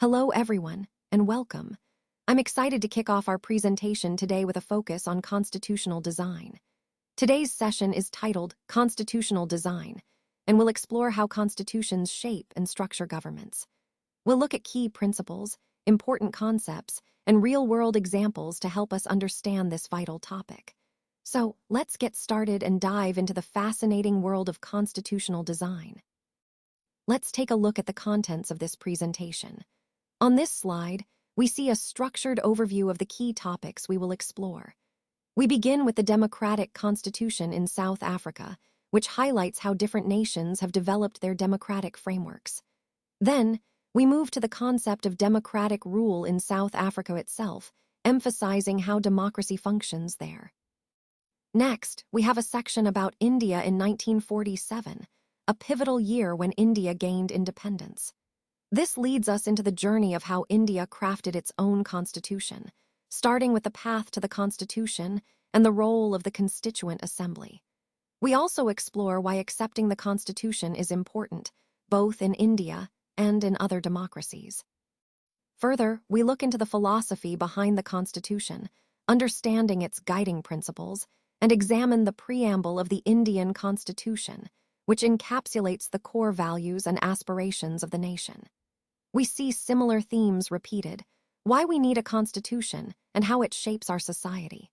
Hello, everyone, and welcome. I'm excited to kick off our presentation today with a focus on constitutional design. Today's session is titled Constitutional Design, and we'll explore how constitutions shape and structure governments. We'll look at key principles, important concepts, and real-world examples to help us understand this vital topic. So, let's get started and dive into the fascinating world of constitutional design. Let's take a look at the contents of this presentation. On this slide, we see a structured overview of the key topics we will explore. We begin with the democratic constitution in South Africa, which highlights how different nations have developed their democratic frameworks. Then, we move to the concept of democratic rule in South Africa itself, emphasizing how democracy functions there. Next, we have a section about India in 1947, a pivotal year when India gained independence. This leads us into the journey of how India crafted its own constitution, starting with the path to the constitution and the role of the Constituent Assembly. We also explore why accepting the constitution is important, both in India and in other democracies. Further, we look into the philosophy behind the constitution, understanding its guiding principles, and examine the preamble of the Indian Constitution, which encapsulates the core values and aspirations of the nation. We see similar themes repeated, why we need a constitution and how it shapes our society.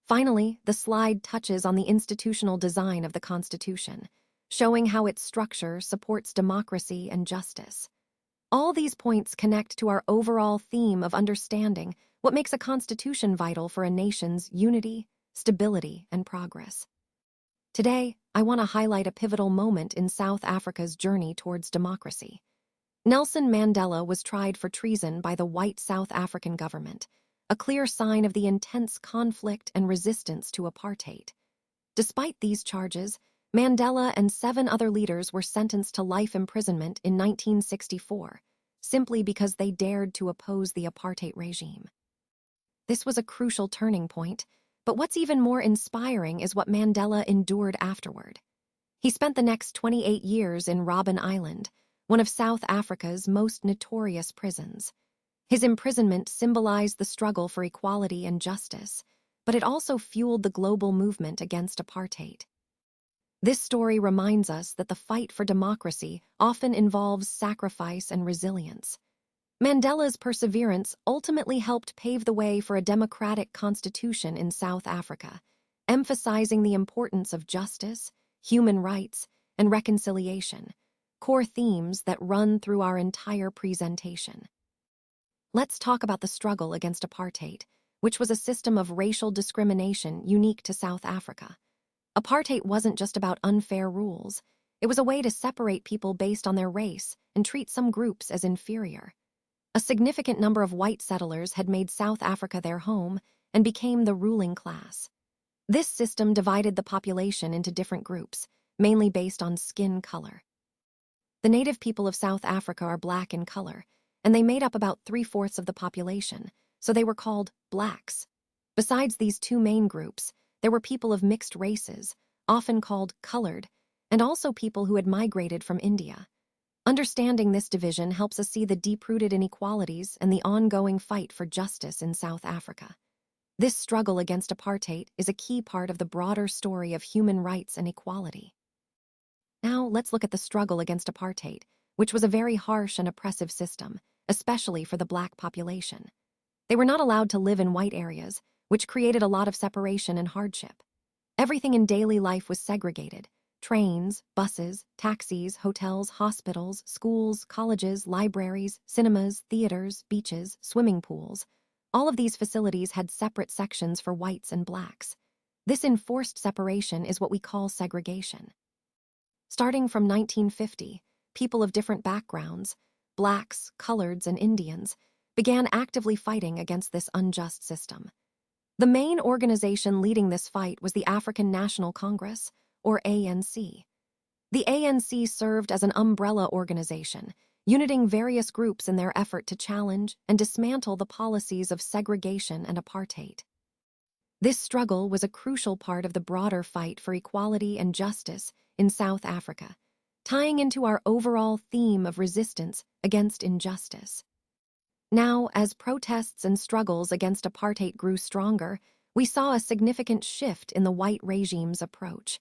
Finally, the slide touches on the institutional design of the Constitution, showing how its structure supports democracy and justice. All these points connect to our overall theme of understanding what makes a constitution vital for a nation's unity, stability, and progress. Today, I want to highlight a pivotal moment in South Africa's journey towards democracy. Nelson Mandela was tried for treason by the white South African government, a clear sign of the intense conflict and resistance to apartheid. Despite these charges, Mandela and 7 other leaders were sentenced to life imprisonment in 1964, simply because they dared to oppose the apartheid regime. This was a crucial turning point, but what's even more inspiring is what Mandela endured afterward. He spent the next 28 years in Robben Island, one of South Africa's most notorious prisons. His imprisonment symbolized the struggle for equality and justice, but it also fueled the global movement against apartheid. This story reminds us that the fight for democracy often involves sacrifice and resilience. Mandela's perseverance ultimately helped pave the way for a democratic constitution in South Africa, emphasizing the importance of justice, human rights, and reconciliation, core themes that run through our entire presentation. Let's talk about the struggle against apartheid, which was a system of racial discrimination unique to South Africa. Apartheid wasn't just about unfair rules. It was a way to separate people based on their race and treat some groups as inferior. A significant number of white settlers had made South Africa their home and became the ruling class. This system divided the population into different groups, mainly based on skin color. The native people of South Africa are black in color, and they made up about 3/4 of the population, so they were called blacks. Besides these 2 main groups, there were people of mixed races, often called colored, and also people who had migrated from India. Understanding this division helps us see the deep-rooted inequalities and the ongoing fight for justice in South Africa. This struggle against apartheid is a key part of the broader story of human rights and equality. Now, let's look at the struggle against apartheid, which was a very harsh and oppressive system, especially for the black population. They were not allowed to live in white areas, which created a lot of separation and hardship. Everything in daily life was segregated: trains, buses, taxis, hotels, hospitals, schools, colleges, libraries, cinemas, theaters, beaches, swimming pools. All of these facilities had separate sections for whites and blacks. This enforced separation is what we call segregation. Starting from 1950, people of different backgrounds, blacks, coloreds, and Indians, began actively fighting against this unjust system. The main organization leading this fight was the African National Congress, or ANC. The ANC served as an umbrella organization, uniting various groups in their effort to challenge and dismantle the policies of segregation and apartheid. This struggle was a crucial part of the broader fight for equality and justice in South Africa, tying into our overall theme of resistance against injustice. Now, as protests and struggles against apartheid grew stronger, we saw a significant shift in the white regime's approach.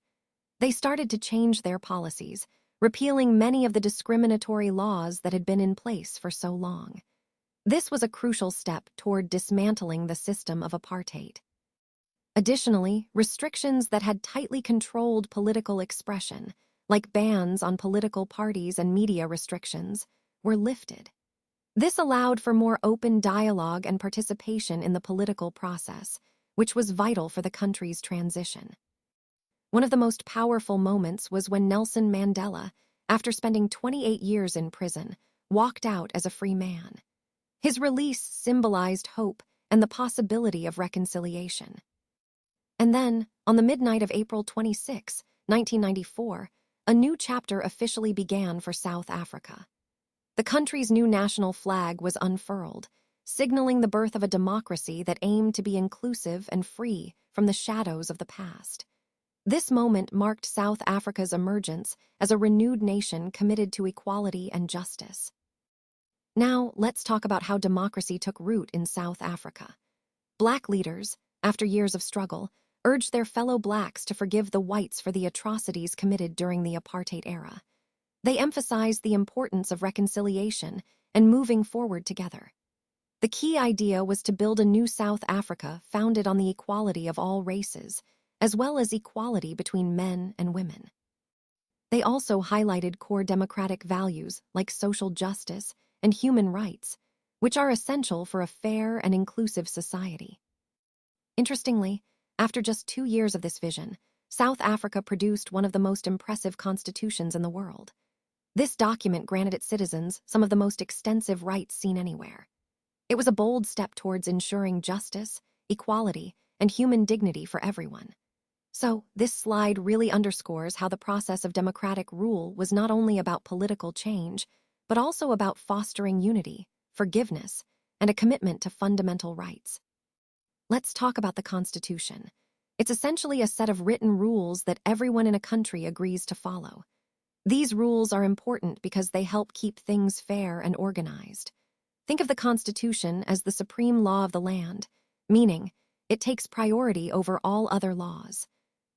They started to change their policies, repealing many of the discriminatory laws that had been in place for so long. This was a crucial step toward dismantling the system of apartheid. Additionally, restrictions that had tightly controlled political expression, like bans on political parties and media restrictions, were lifted. This allowed for more open dialogue and participation in the political process, which was vital for the country's transition. One of the most powerful moments was when Nelson Mandela, after spending 28 years in prison, walked out as a free man. His release symbolized hope and the possibility of reconciliation. And then, on the midnight of April 26, 1994, a new chapter officially began for South Africa. The country's new national flag was unfurled, signaling the birth of a democracy that aimed to be inclusive and free from the shadows of the past. This moment marked South Africa's emergence as a renewed nation committed to equality and justice. Now, let's talk about how democracy took root in South Africa. Black leaders, after years of struggle, urged their fellow blacks to forgive the whites for the atrocities committed during the apartheid era. They emphasized the importance of reconciliation and moving forward together. The key idea was to build a new South Africa founded on the equality of all races, as well as equality between men and women. They also highlighted core democratic values like social justice and human rights, which are essential for a fair and inclusive society. Interestingly, after just 2 years of this vision, South Africa produced one of the most impressive constitutions in the world. This document granted its citizens some of the most extensive rights seen anywhere. It was a bold step towards ensuring justice, equality, and human dignity for everyone. So, this slide really underscores how the process of democratic rule was not only about political change, but also about fostering unity, forgiveness, and a commitment to fundamental rights. Let's talk about the Constitution. It's essentially a set of written rules that everyone in a country agrees to follow. These rules are important because they help keep things fair and organized. Think of the Constitution as the supreme law of the land, meaning it takes priority over all other laws.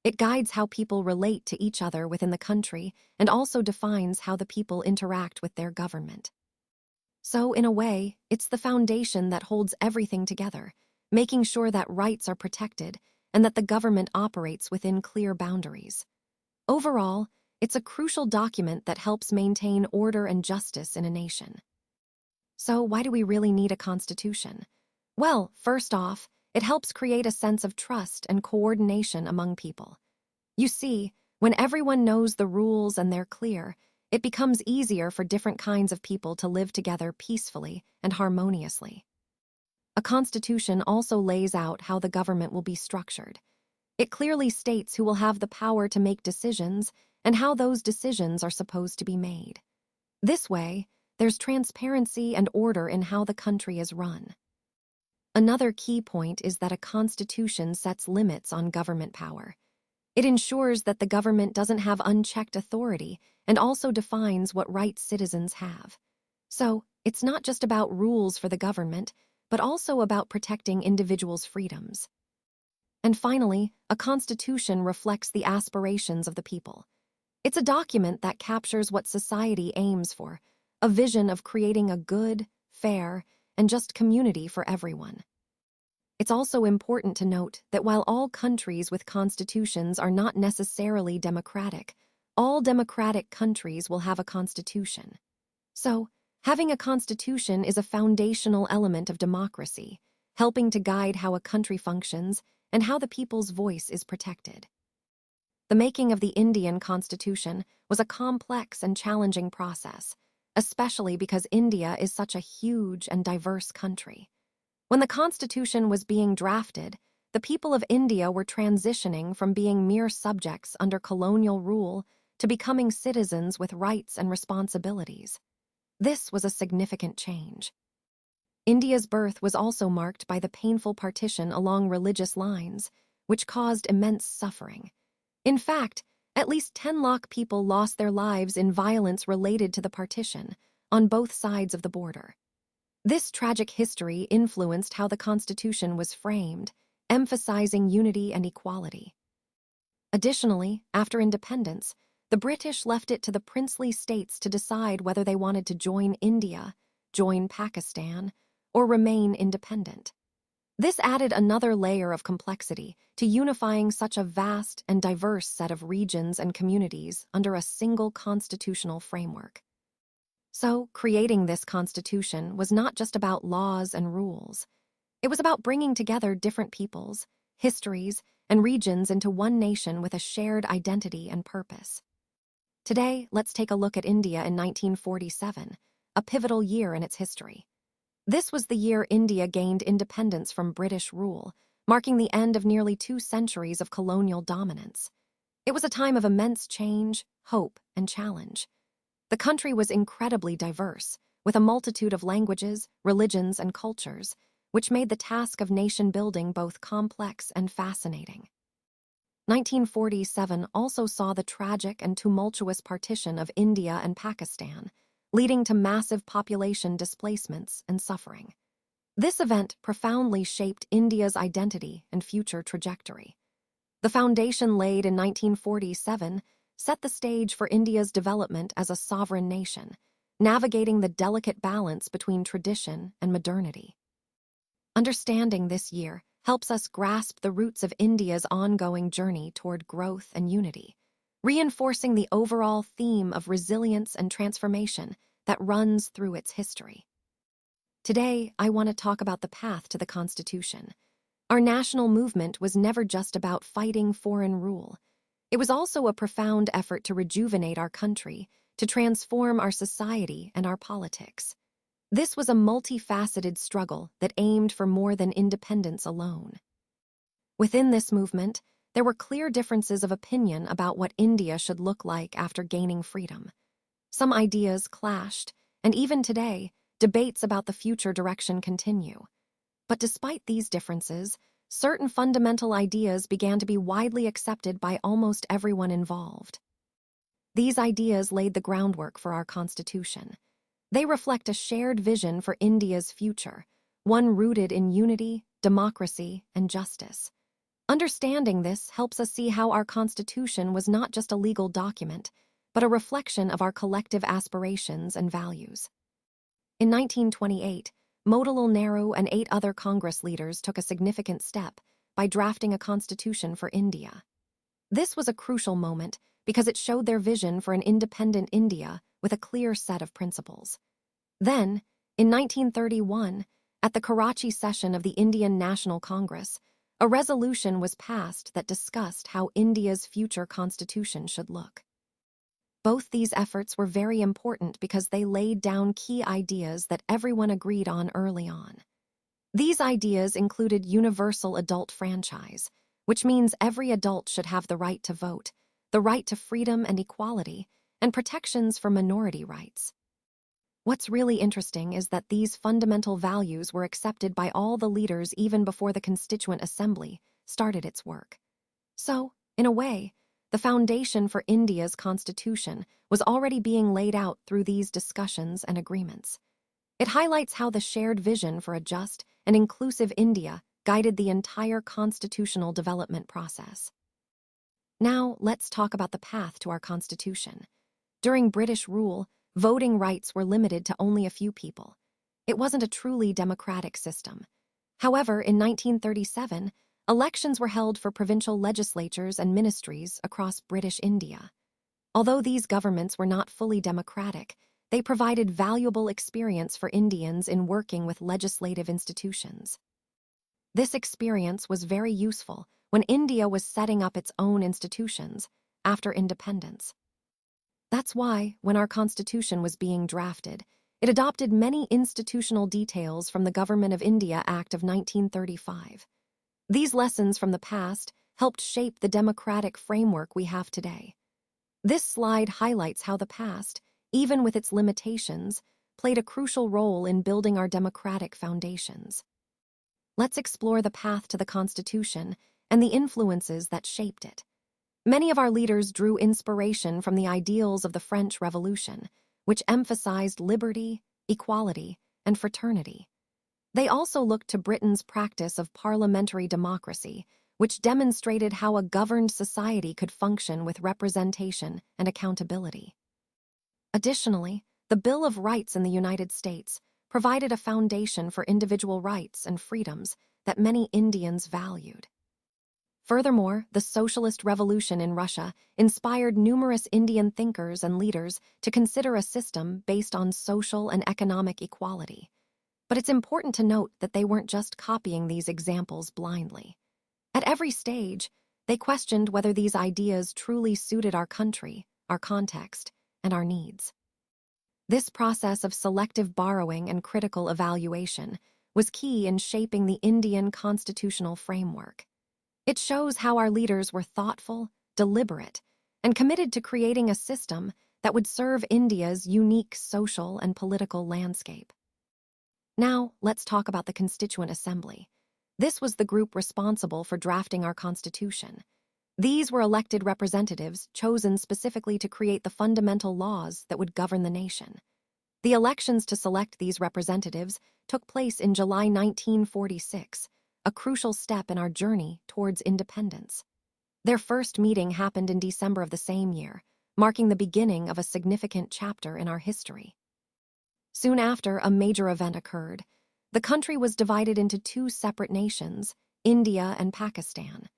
It guides how people relate to each other within the country and also defines how the people interact with their government. So, in a way, it's the foundation that holds everything together, making sure that rights are protected and that the government operates within clear boundaries. Overall, it's a crucial document that helps maintain order and justice in a nation. So, why do we really need a constitution? Well, first off, it helps create a sense of trust and coordination among people. You see, when everyone knows the rules and they're clear, it becomes easier for different kinds of people to live together peacefully and harmoniously. A constitution also lays out how the government will be structured. It clearly states who will have the power to make decisions and how those decisions are supposed to be made. This way, there's transparency and order in how the country is run. Another key point is that a constitution sets limits on government power. It ensures that the government doesn't have unchecked authority and also defines what rights citizens have. So, it's not just about rules for the government, but also about protecting individuals' freedoms. And finally, a constitution reflects the aspirations of the people. It's a document that captures what society aims for, a vision of creating a good, fair, and just community for everyone. It's also important to note that while all countries with constitutions are not necessarily democratic, all democratic countries will have a constitution. So, having a constitution is a foundational element of democracy, helping to guide how a country functions and how the people's voice is protected. The making of the Indian Constitution was a complex and challenging process, especially because India is such a huge and diverse country. When the Constitution was being drafted, the people of India were transitioning from being mere subjects under colonial rule to becoming citizens with rights and responsibilities. This was a significant change. India's birth was also marked by the painful partition along religious lines, which caused immense suffering. In fact, at least 10 lakh people lost their lives in violence related to the partition, on both sides of the border. This tragic history influenced how the Constitution was framed, emphasizing unity and equality. Additionally, after independence, the British left it to the princely states to decide whether they wanted to join India, join Pakistan, or remain independent. This added another layer of complexity to unifying such a vast and diverse set of regions and communities under a single constitutional framework. So, creating this constitution was not just about laws and rules. It was about bringing together different peoples, histories, and regions into one nation with a shared identity and purpose. Today, let's take a look at India in 1947, a pivotal year in its history. This was the year India gained independence from British rule, marking the end of nearly 2 centuries of colonial dominance. It was a time of immense change, hope, and challenge. The country was incredibly diverse, with a multitude of languages, religions, and cultures, which made the task of nation-building both complex and fascinating. 1947 also saw the tragic and tumultuous partition of India and Pakistan, leading to massive population displacements and suffering. This event profoundly shaped India's identity and future trajectory. The foundation laid in 1947 set the stage for India's development as a sovereign nation, navigating the delicate balance between tradition and modernity. Understanding this year helps us grasp the roots of India's ongoing journey toward growth and unity, reinforcing the overall theme of resilience and transformation that runs through its history. Today, I want to talk about the path to the Constitution. Our national movement was never just about fighting foreign rule. It was also a profound effort to rejuvenate our country, to transform our society and our politics. This was a multifaceted struggle that aimed for more than independence alone. Within this movement, there were clear differences of opinion about what India should look like after gaining freedom. Some ideas clashed, and even today, debates about the future direction continue. But despite these differences, certain fundamental ideas began to be widely accepted by almost everyone involved. These ideas laid the groundwork for our Constitution. They reflect a shared vision for India's future, one rooted in unity, democracy, and justice. Understanding this helps us see how our Constitution was not just a legal document, but a reflection of our collective aspirations and values. In 1928, Motilal Nehru and 8 other Congress leaders took a significant step by drafting a constitution for India. This was a crucial moment because it showed their vision for an independent India with a clear set of principles. Then, in 1931, at the Karachi session of the Indian National Congress, a resolution was passed that discussed how India's future constitution should look. Both these efforts were very important because they laid down key ideas that everyone agreed on early on. These ideas included universal adult franchise, which means every adult should have the right to vote, the right to freedom and equality, and protections for minority rights. What's really interesting is that these fundamental values were accepted by all the leaders even before the Constituent Assembly started its work. So, in a way, the foundation for India's constitution was already being laid out through these discussions and agreements. It highlights how the shared vision for a just and inclusive India guided the entire constitutional development process. Now, let's talk about the path to our constitution. During British rule, voting rights were limited to only a few people. It wasn't a truly democratic system. However, in 1937, elections were held for provincial legislatures and ministries across British India. Although these governments were not fully democratic, they provided valuable experience for Indians in working with legislative institutions. This experience was very useful when India was setting up its own institutions after independence. That's why, when our constitution was being drafted, it adopted many institutional details from the Government of India Act of 1935. These lessons from the past helped shape the democratic framework we have today. This slide highlights how the past, even with its limitations, played a crucial role in building our democratic foundations. Let's explore the path to the Constitution and the influences that shaped it. Many of our leaders drew inspiration from the ideals of the French Revolution, which emphasized liberty, equality, and fraternity. They also looked to Britain's practice of parliamentary democracy, which demonstrated how a governed society could function with representation and accountability. Additionally, the Bill of Rights in the United States provided a foundation for individual rights and freedoms that many Indians valued. Furthermore, the Socialist Revolution in Russia inspired numerous Indian thinkers and leaders to consider a system based on social and economic equality. But it's important to note that they weren't just copying these examples blindly. At every stage, they questioned whether these ideas truly suited our country, our context, and our needs. This process of selective borrowing and critical evaluation was key in shaping the Indian constitutional framework. It shows how our leaders were thoughtful, deliberate, and committed to creating a system that would serve India's unique social and political landscape. Now, let's talk about the Constituent Assembly. This was the group responsible for drafting our Constitution. These were elected representatives chosen specifically to create the fundamental laws that would govern the nation. The elections to select these representatives took place in July 1946, a crucial step in our journey towards independence. Their first meeting happened in December of the same year, marking the beginning of a significant chapter in our history. Soon after, a major event occurred. The country was divided into two separate nations, India and Pakistan.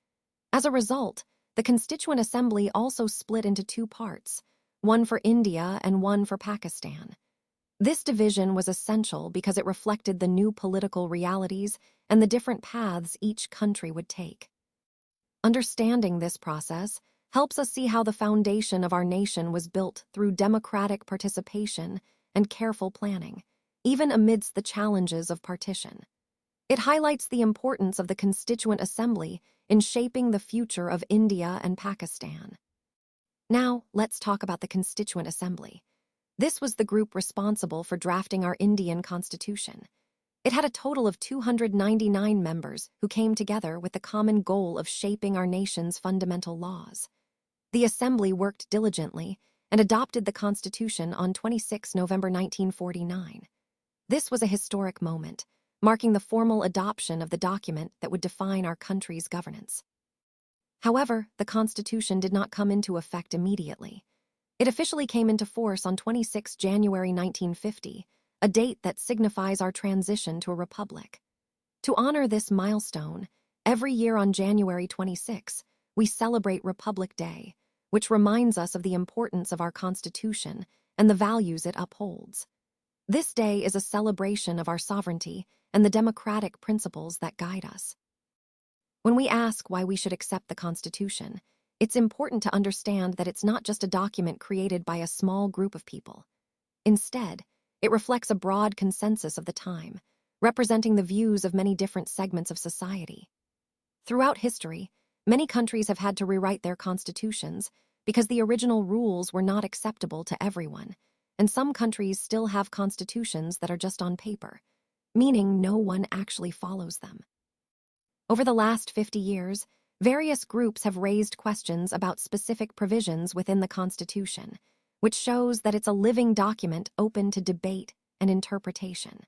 As a result, the Constituent Assembly also split into two parts, one for India and one for Pakistan. This division was essential because it reflected the new political realities and the different paths each country would take. Understanding this process helps us see how the foundation of our nation was built through democratic participation and careful planning, even amidst the challenges of partition. It highlights the importance of the Constituent Assembly in shaping the future of India and Pakistan. Now, let's talk about the Constituent Assembly. This was the group responsible for drafting our Indian Constitution. It had a total of 299 members who came together with the common goal of shaping our nation's fundamental laws. The Assembly worked diligently and adopted the Constitution on 26 November 1949. This was a historic moment, marking the formal adoption of the document that would define our country's governance. However, the Constitution did not come into effect immediately. It officially came into force on 26 January 1950, a date that signifies our transition to a republic. To honor this milestone, every year on January 26, we celebrate Republic Day, which reminds us of the importance of our Constitution and the values it upholds. This day is a celebration of our sovereignty and the democratic principles that guide us. When we ask why we should accept the Constitution, it's important to understand that it's not just a document created by a small group of people. Instead, it reflects a broad consensus of the time, representing the views of many different segments of society. Throughout history, many countries have had to rewrite their constitutions because the original rules were not acceptable to everyone, and some countries still have constitutions that are just on paper, meaning no one actually follows them. Over the last 50 years, various groups have raised questions about specific provisions within the Constitution, which shows that it's a living document open to debate and interpretation.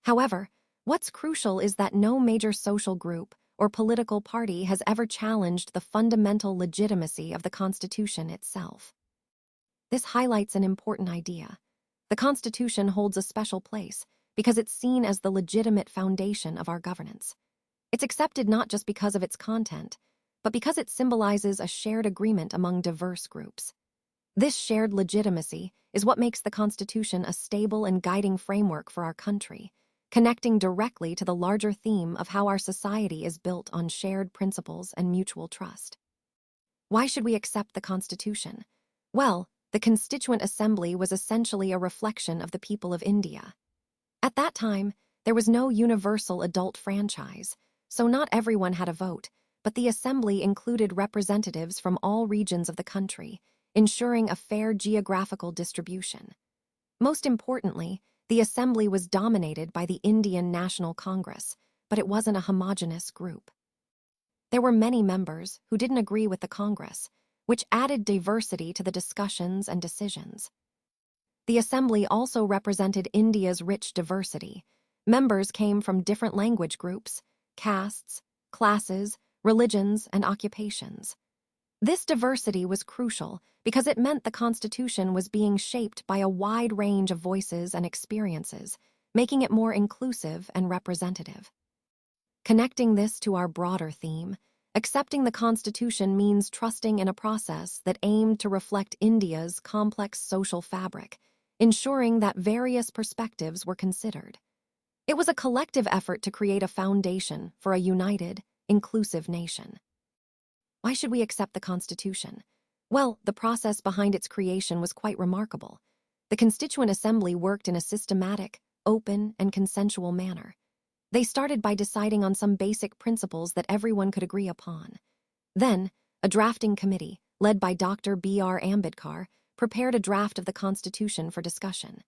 However, what's crucial is that no major social group or political party has ever challenged the fundamental legitimacy of the Constitution itself. This highlights an important idea. The Constitution holds a special place because it's seen as the legitimate foundation of our governance. It's accepted not just because of its content, but because it symbolizes a shared agreement among diverse groups. This shared legitimacy is what makes the Constitution a stable and guiding framework for our country, connecting directly to the larger theme of how our society is built on shared principles and mutual trust. Why should we accept the Constitution? Well, the Constituent Assembly was essentially a reflection of the people of India. At that time, there was no universal adult franchise, so not everyone had a vote, but the Assembly included representatives from all regions of the country, ensuring a fair geographical distribution. Most importantly, the Assembly was dominated by the Indian National Congress, but it wasn't a homogeneous group. There were many members who didn't agree with the Congress, which added diversity to the discussions and decisions. The assembly also represented India's rich diversity. Members came from different language groups, castes, classes, religions, and occupations. This diversity was crucial because it meant the Constitution was being shaped by a wide range of voices and experiences, making it more inclusive and representative. Connecting this to our broader theme, accepting the Constitution means trusting in a process that aimed to reflect India's complex social fabric, ensuring that various perspectives were considered. It was a collective effort to create a foundation for a united, inclusive nation. Why should we accept the Constitution? Well, the process behind its creation was quite remarkable. The Constituent Assembly worked in a systematic, open, and consensual manner. They started by deciding on some basic principles that everyone could agree upon. Then, a drafting committee, led by Dr. B.R. Ambedkar, prepared a draft of the Constitution for discussion.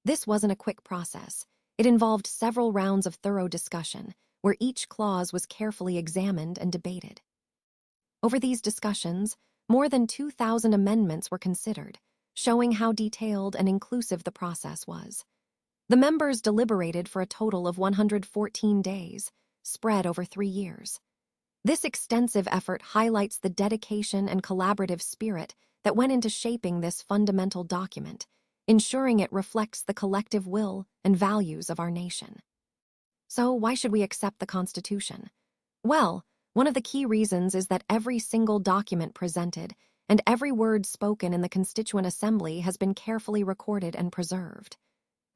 This wasn't a quick process. It involved several rounds of thorough discussion, where each clause was carefully examined and debated. Over these discussions, more than 2,000 amendments were considered, showing how detailed and inclusive the process was. The members deliberated for a total of 114 days, spread over 3 years. This extensive effort highlights the dedication and collaborative spirit that went into shaping this fundamental document, ensuring it reflects the collective will and values of our nation. So, why should we accept the Constitution? Well, one of the key reasons is that every single document presented and every word spoken in the Constituent Assembly has been carefully recorded and preserved.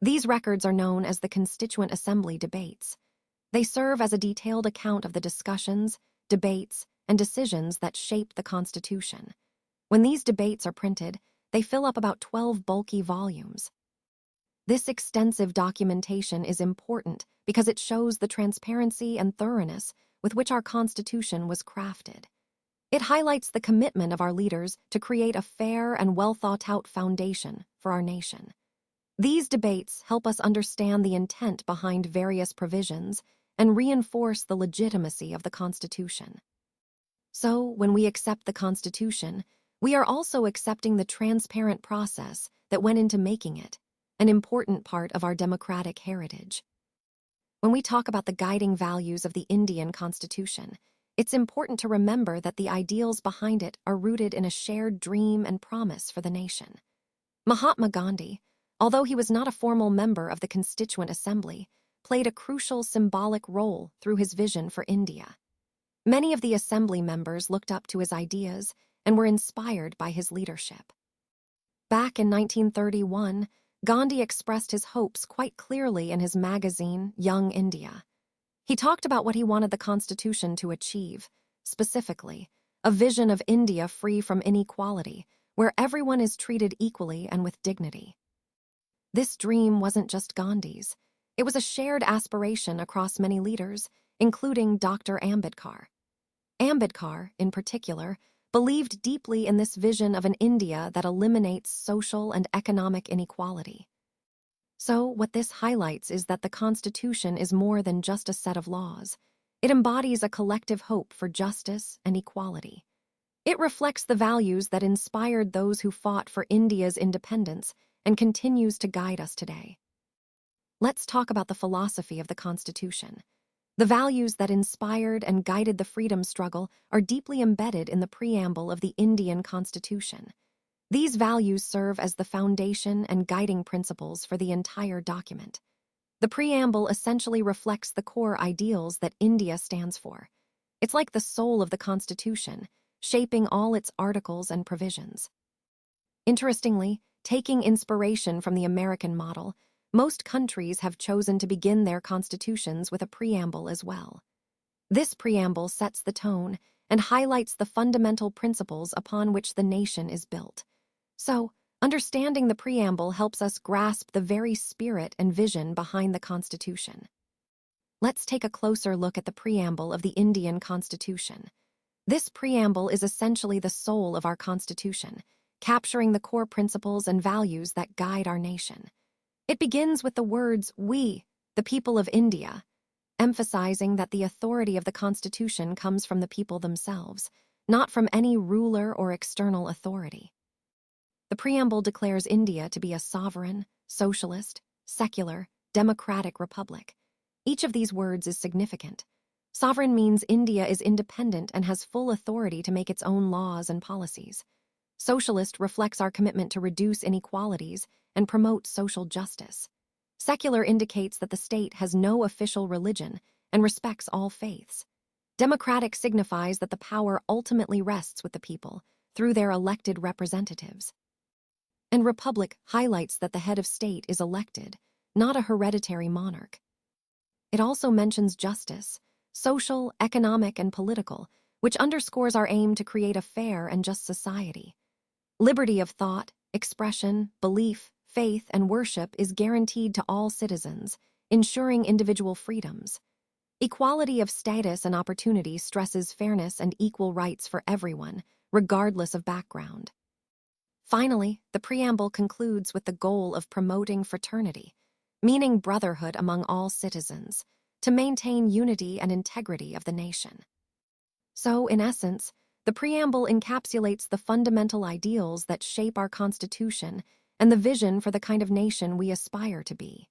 These records are known as the Constituent Assembly debates. They serve as a detailed account of the discussions, debates, and decisions that shaped the Constitution. When these debates are printed, they fill up about 12 bulky volumes. This extensive documentation is important because it shows the transparency and thoroughness with which our Constitution was crafted. It highlights the commitment of our leaders to create a fair and well-thought-out foundation for our nation. These debates help us understand the intent behind various provisions and reinforce the legitimacy of the Constitution. So, when we accept the Constitution, we are also accepting the transparent process that went into making it, an important part of our democratic heritage. When we talk about the guiding values of the Indian Constitution, it's important to remember that the ideals behind it are rooted in a shared dream and promise for the nation. Mahatma Gandhi, although he was not a formal member of the Constituent Assembly, played a crucial symbolic role through his vision for India. Many of the Assembly members looked up to his ideas and were inspired by his leadership. Back in 1931, Gandhi expressed his hopes quite clearly in his magazine, Young India. He talked about what he wanted the Constitution to achieve, specifically, a vision of India free from inequality, where everyone is treated equally and with dignity. This dream wasn't just Gandhi's. It was a shared aspiration across many leaders, including Dr. Ambedkar. Ambedkar, in particular, believed deeply in this vision of an India that eliminates social and economic inequality. So, what this highlights is that the Constitution is more than just a set of laws. It embodies a collective hope for justice and equality. It reflects the values that inspired those who fought for India's independence and continues to guide us today. Let's talk about the philosophy of the Constitution. The values that inspired and guided the freedom struggle are deeply embedded in the preamble of the Indian Constitution. These values serve as the foundation and guiding principles for the entire document. The preamble essentially reflects the core ideals that India stands for. It's like the soul of the Constitution, shaping all its articles and provisions. Interestingly, taking inspiration from the American model, most countries have chosen to begin their constitutions with a preamble as well. This preamble sets the tone and highlights the fundamental principles upon which the nation is built. So, understanding the preamble helps us grasp the very spirit and vision behind the Constitution. Let's take a closer look at the preamble of the Indian Constitution. This preamble is essentially the soul of our Constitution, capturing the core principles and values that guide our nation. It begins with the words, "We, the people of India," emphasizing that the authority of the Constitution comes from the people themselves, not from any ruler or external authority. The preamble declares India to be a sovereign, socialist, secular, democratic republic. Each of these words is significant. Sovereign means India is independent and has full authority to make its own laws and policies. Socialist reflects our commitment to reduce inequalities and promote social justice. Secular indicates that the state has no official religion and respects all faiths. Democratic signifies that the power ultimately rests with the people through their elected representatives. And republic highlights that the head of state is elected, not a hereditary monarch. It also mentions justice, social, economic, and political, which underscores our aim to create a fair and just society. Liberty of thought, expression, belief, faith, and worship is guaranteed to all citizens, ensuring individual freedoms. Equality of status and opportunity stresses fairness and equal rights for everyone, regardless of background. Finally, the preamble concludes with the goal of promoting fraternity, meaning brotherhood among all citizens, to maintain unity and integrity of the nation. So, in essence, the preamble encapsulates the fundamental ideals that shape our Constitution and the vision for the kind of nation we aspire to be.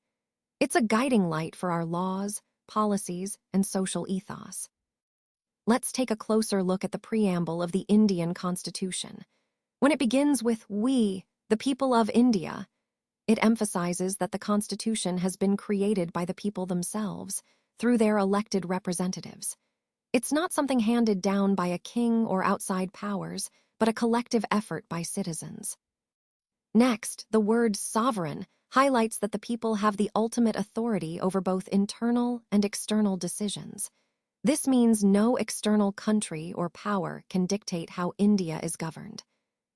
It's a guiding light for our laws, policies, and social ethos. Let's take a closer look at the preamble of the Indian Constitution. When it begins with "We, the people of India," it emphasizes that the Constitution has been created by the people themselves through their elected representatives. It's not something handed down by a king or outside powers, but a collective effort by citizens. Next, the word sovereign highlights that the people have the ultimate authority over both internal and external decisions. This means no external country or power can dictate how India is governed.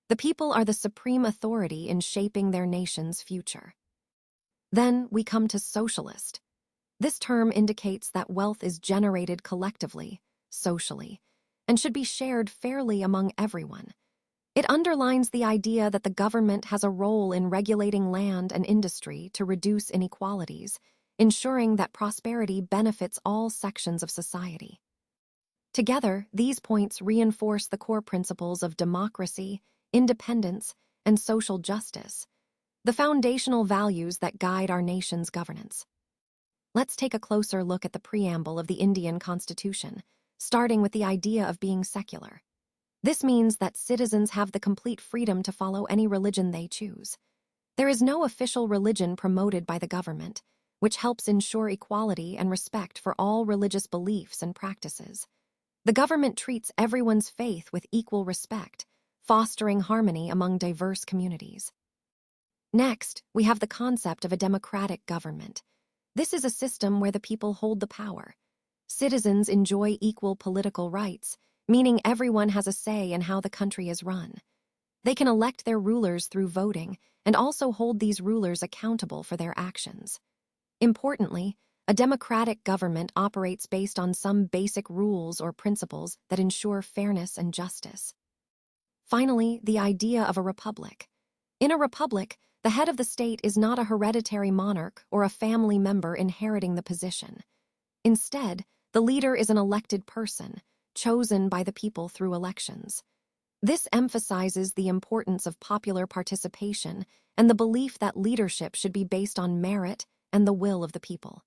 The people are the supreme authority in shaping their nation's future. Then we come to socialist. This term indicates that wealth is generated collectively, socially, and should be shared fairly among everyone. It underlines the idea that the government has a role in regulating land and industry to reduce inequalities, ensuring that prosperity benefits all sections of society. Together, these points reinforce the core principles of democracy, independence, and social justice, the foundational values that guide our nation's governance. Let's take a closer look at the preamble of the Indian Constitution, starting with the idea of being secular. This means that citizens have the complete freedom to follow any religion they choose. There is no official religion promoted by the government, which helps ensure equality and respect for all religious beliefs and practices. The government treats everyone's faith with equal respect, fostering harmony among diverse communities. Next, we have the concept of a democratic government. This is a system where the people hold the power. Citizens enjoy equal political rights, meaning everyone has a say in how the country is run. They can elect their rulers through voting and also hold these rulers accountable for their actions. Importantly, a democratic government operates based on some basic rules or principles that ensure fairness and justice. Finally, the idea of a republic. In a republic, the head of the state is not a hereditary monarch or a family member inheriting the position. Instead, the leader is an elected person, chosen by the people through elections. This emphasizes the importance of popular participation and the belief that leadership should be based on merit and the will of the people.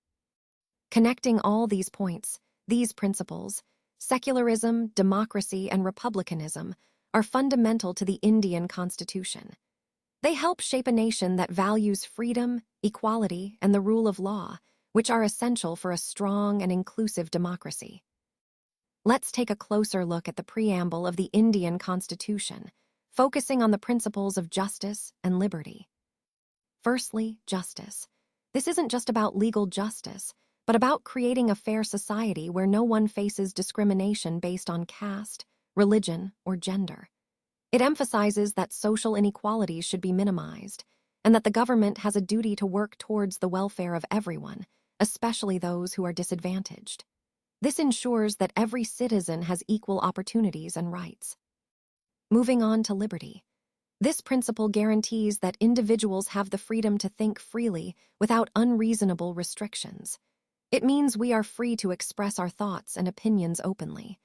Connecting all these points, these principles, secularism, democracy, and republicanism, are fundamental to the Indian Constitution. They help shape a nation that values freedom, equality, and the rule of law, which are essential for a strong and inclusive democracy. Let's take a closer look at the preamble of the Indian Constitution, focusing on the principles of justice and liberty. Firstly, justice. This isn't just about legal justice, but about creating a fair society where no one faces discrimination based on caste, religion, or gender. It emphasizes that social inequalities should be minimized, and that the government has a duty to work towards the welfare of everyone, especially those who are disadvantaged. This ensures that every citizen has equal opportunities and rights. Moving on to liberty. This principle guarantees that individuals have the freedom to think freely without unreasonable restrictions. It means we are free to express our thoughts and opinions openly.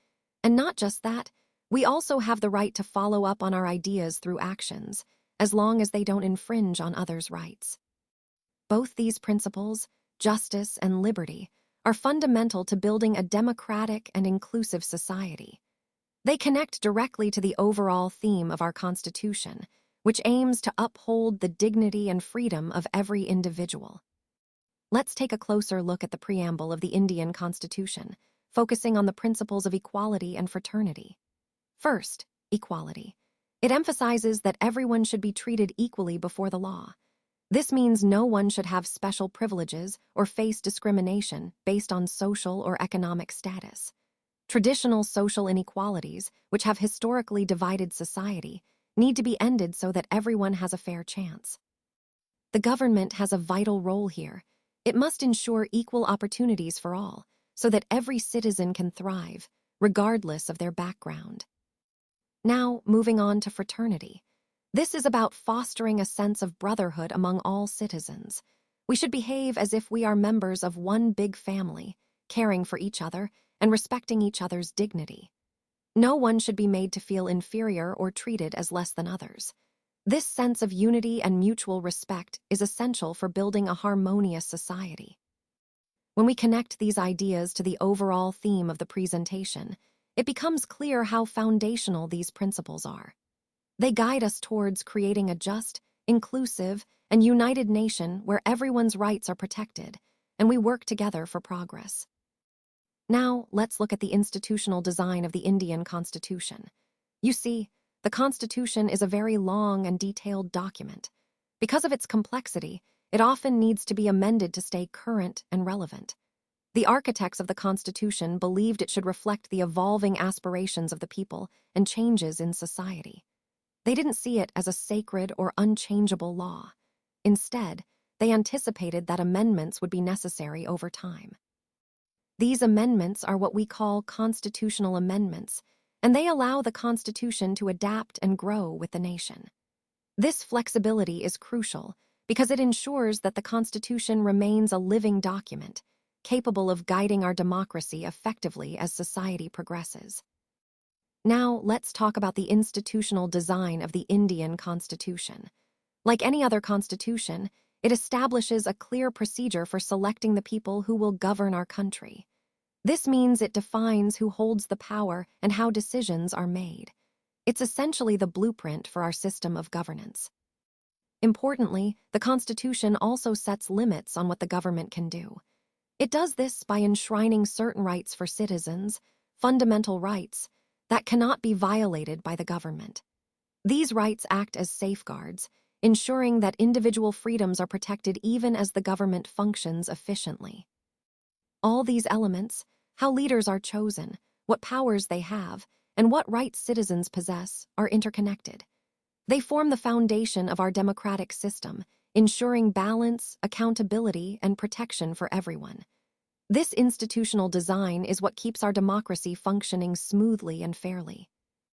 And not just that, we also have the right to follow up on our ideas through actions, as long as they don't infringe on others' rights. Both these principles, justice and liberty, are fundamental to building a democratic and inclusive society. They connect directly to the overall theme of our Constitution, which aims to uphold the dignity and freedom of every individual. Let's take a closer look at the preamble of the Indian Constitution, focusing on the principles of equality and fraternity. First, equality. It emphasizes that everyone should be treated equally before the law. This means no one should have special privileges or face discrimination based on social or economic status. Traditional social inequalities, which have historically divided society, need to be ended so that everyone has a fair chance. The government has a vital role here. It must ensure equal opportunities for all, so that every citizen can thrive, regardless of their background. Now, moving on to fraternity. This is about fostering a sense of brotherhood among all citizens. We should behave as if we are members of one big family, caring for each other and respecting each other's dignity. No one should be made to feel inferior or treated as less than others. This sense of unity and mutual respect is essential for building a harmonious society. When we connect these ideas to the overall theme of the presentation, it becomes clear how foundational these principles are. They guide us towards creating a just, inclusive, and united nation where everyone's rights are protected, and we work together for progress. Now, let's look at the institutional design of the Indian Constitution. You see, the Constitution is a very long and detailed document. Because of its complexity, it often needs to be amended to stay current and relevant. The architects of the Constitution believed it should reflect the evolving aspirations of the people and changes in society. They didn't see it as a sacred or unchangeable law. Instead, they anticipated that amendments would be necessary over time. These amendments are what we call constitutional amendments, and they allow the Constitution to adapt and grow with the nation. This flexibility is crucial because it ensures that the Constitution remains a living document, capable of guiding our democracy effectively as society progresses. Now, let's talk about the institutional design of the Indian Constitution. Like any other constitution, it establishes a clear procedure for selecting the people who will govern our country. This means it defines who holds the power and how decisions are made. It's essentially the blueprint for our system of governance. Importantly, the Constitution also sets limits on what the government can do. It does this by enshrining certain rights for citizens, fundamental rights, that cannot be violated by the government. These rights act as safeguards, ensuring that individual freedoms are protected even as the government functions efficiently. All these elements, how leaders are chosen, what powers they have, and what rights citizens possess, are interconnected. They form the foundation of our democratic system, ensuring balance, accountability, and protection for everyone. This institutional design is what keeps our democracy functioning smoothly and fairly.